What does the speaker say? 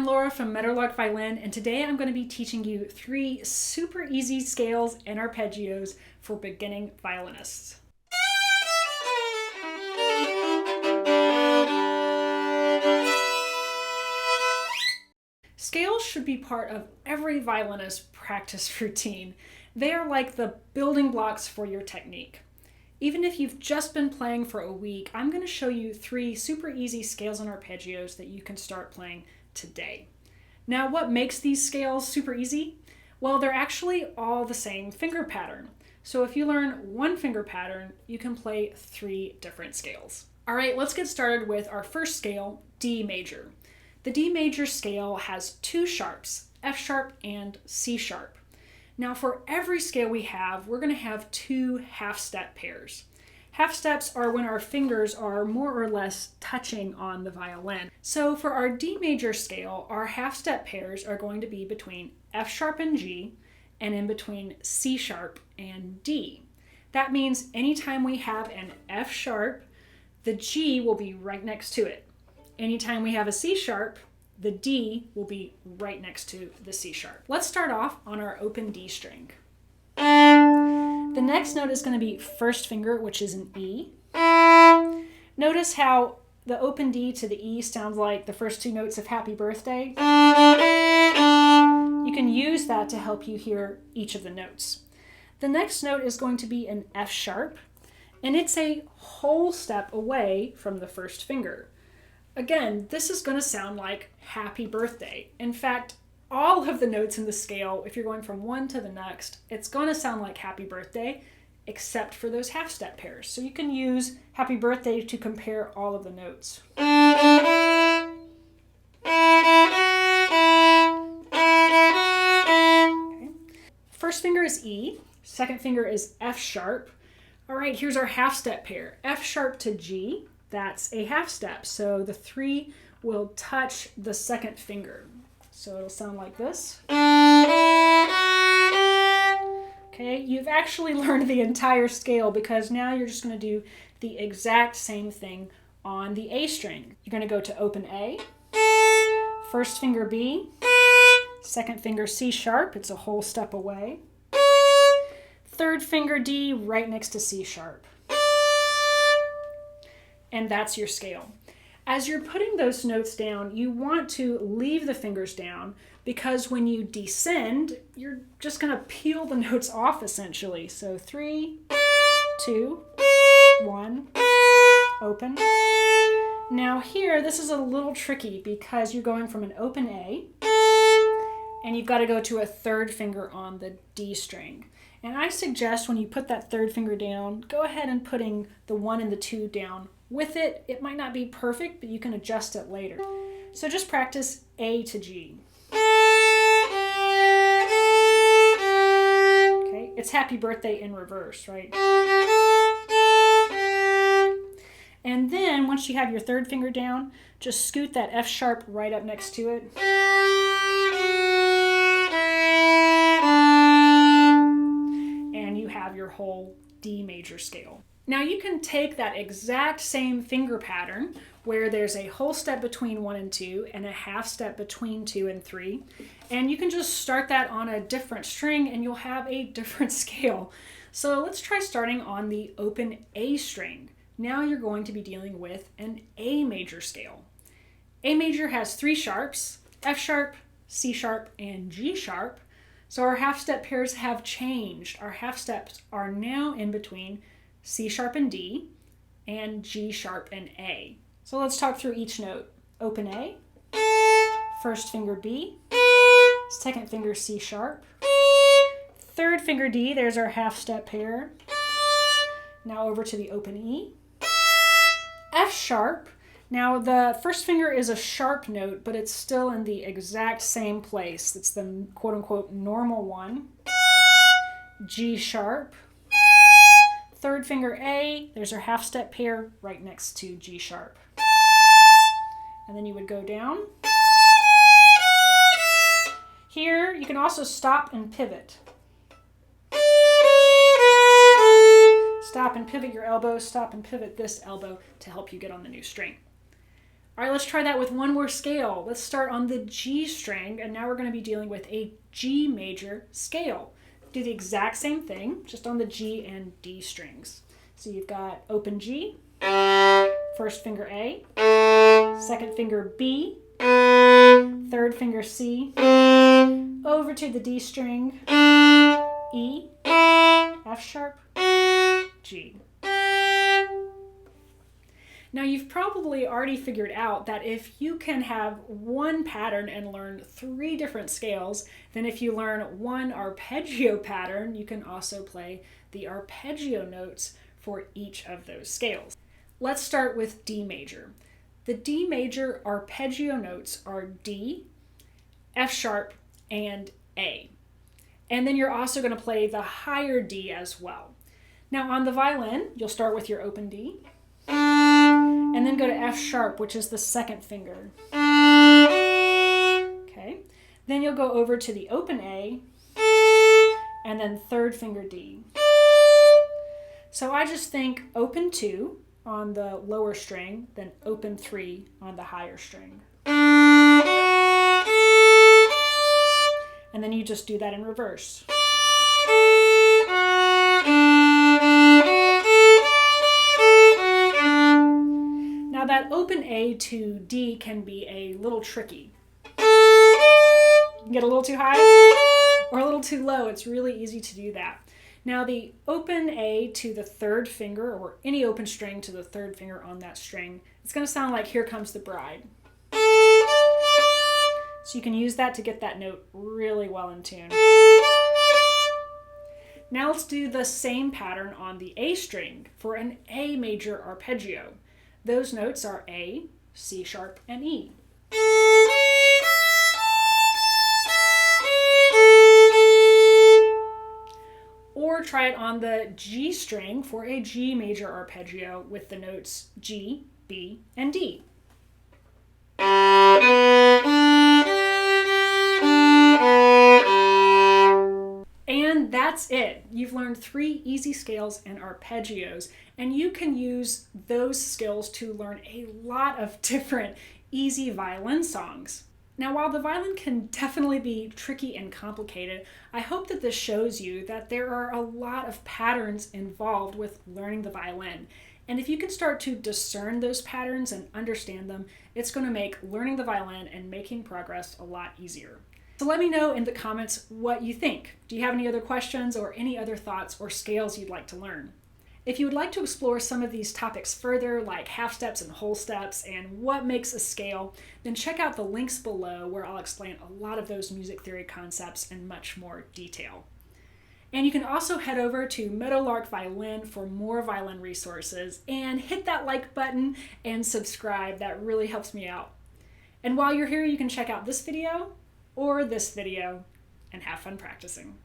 I'm Laura from Meadowlark Violin, and today I'm going to be teaching you 3 super easy scales and arpeggios for beginning violinists. Scales should be part of every violinist's practice routine. They are like the building blocks for your technique. Even if you've just been playing for a week, I'm going to show you 3 super easy scales and arpeggios that you can start playing today. Now, what makes these scales super easy? Well, they're actually all the same finger pattern. So if you learn one finger pattern, you can play 3 different scales. All right, let's get started with our first scale, D major. The D major scale has 2 sharps, F sharp and C sharp. Now for every scale we have, we're going to have 2 half-step pairs. Half steps are when our fingers are more or less touching on the violin. So for our D major scale, our half-step pairs are going to be between F sharp and G, and in between C sharp and D. That means anytime we have an F sharp, the G will be right next to it. Anytime we have a C sharp, the D will be right next to the C sharp. Let's start off on our open D string. The next note is going to be first finger, which is an E. Notice how the open D to the E sounds like the first 2 notes of Happy Birthday. You can use that to help you hear each of the notes. The next note is going to be an F sharp, and it's a whole step away from the first finger. Again, this is going to sound like Happy Birthday. In fact, all of the notes in the scale, if you're going from one to the next, it's going to sound like Happy Birthday, except for those half-step pairs. So you can use Happy Birthday to compare all of the notes. Okay. First finger is E, second finger is F sharp. All right, here's our half-step pair, F sharp to G. That's a half step, so the 3 will touch the second finger. So it'll sound like this. Okay, you've actually learned the entire scale because now you're just going to do the exact same thing on the A string. You're going to go to open A, first finger B, second finger C sharp, it's a whole step away, third finger D right next to C sharp. And that's your scale. As you're putting those notes down, you want to leave the fingers down because when you descend, you're just going to peel the notes off essentially. So 3, 2, 1, open. Now here, this is a little tricky because you're going from an open A and you've got to go to a third finger on the D string. And I suggest when you put that third finger down, go ahead and putting the 1 and the 2 down with it. It might not be perfect, but you can adjust it later. So just practice A to G. Okay, it's Happy Birthday in reverse, right? And then once you have your third finger down, just scoot that F sharp right up next to it. And you have your whole D major scale. Now you can take that exact same finger pattern where there's a whole step between 1 and 2 and a half step between 2 and 3, and you can just start that on a different string and you'll have a different scale. So let's try starting on the open A string. Now you're going to be dealing with an A major scale. A major has 3 sharps, F sharp, C sharp, and G sharp. So our half step pairs have changed. Our half steps are now in between C sharp and D, and G sharp and A. So let's talk through each note. Open A, first finger B, second finger C sharp, third finger D, there's our half step pair. Now over to the open E, F sharp. Now the first finger is a sharp note, but it's still in the exact same place. It's the quote unquote normal one. G sharp. Third finger A, there's our half step pair right next to G sharp. And then you would go down. Here, you can also stop and pivot. Stop and pivot your elbow, stop and pivot this elbow to help you get on the new string. All right, let's try that with one more scale. Let's start on the G string, and now we're going to be dealing with a G major scale. Do the exact same thing, just on the G and D strings. So you've got open G, first finger A, second finger B, third finger C, over to the D string, E, F sharp, G. Now you've probably already figured out that if you can have one pattern and learn 3 different scales, then if you learn one arpeggio pattern, you can also play the arpeggio notes for each of those scales. Let's start with D major. The D major arpeggio notes are D, F sharp, and A. And then you're also going to play the higher D as well. Now on the violin, you'll start with your open D, and then go to F sharp, which is the second finger. Okay. Then you'll go over to the open A, and then third finger D. So I just think open 2 on the lower string, then open 3 on the higher string. And then you just do that in reverse. Now that open A to D can be a little tricky. Get a little too high or a little too low. It's really easy to do that. Now the open A to the third finger, or any open string to the third finger on that string, it's going to sound like Here Comes the Bride. So you can use that to get that note really well in tune. Now let's do the same pattern on the A string for an A major arpeggio. Those notes are A, C sharp, and E. Or try it on the G string for a G major arpeggio with the notes G, B, and D. And that's it. You've learned 3 easy scales and arpeggios, and you can use those skills to learn a lot of different easy violin songs. Now, while the violin can definitely be tricky and complicated, I hope that this shows you that there are a lot of patterns involved with learning the violin. And if you can start to discern those patterns and understand them, it's going to make learning the violin and making progress a lot easier. So let me know in the comments what you think. Do you have any other questions or any other thoughts or scales you'd like to learn? If you would like to explore some of these topics further, like half steps and whole steps and what makes a scale, then check out the links below where I'll explain a lot of those music theory concepts in much more detail. And you can also head over to Meadowlark Violin for more violin resources, and hit that like button and subscribe. That really helps me out. And while you're here, you can check out this video or this video and have fun practicing.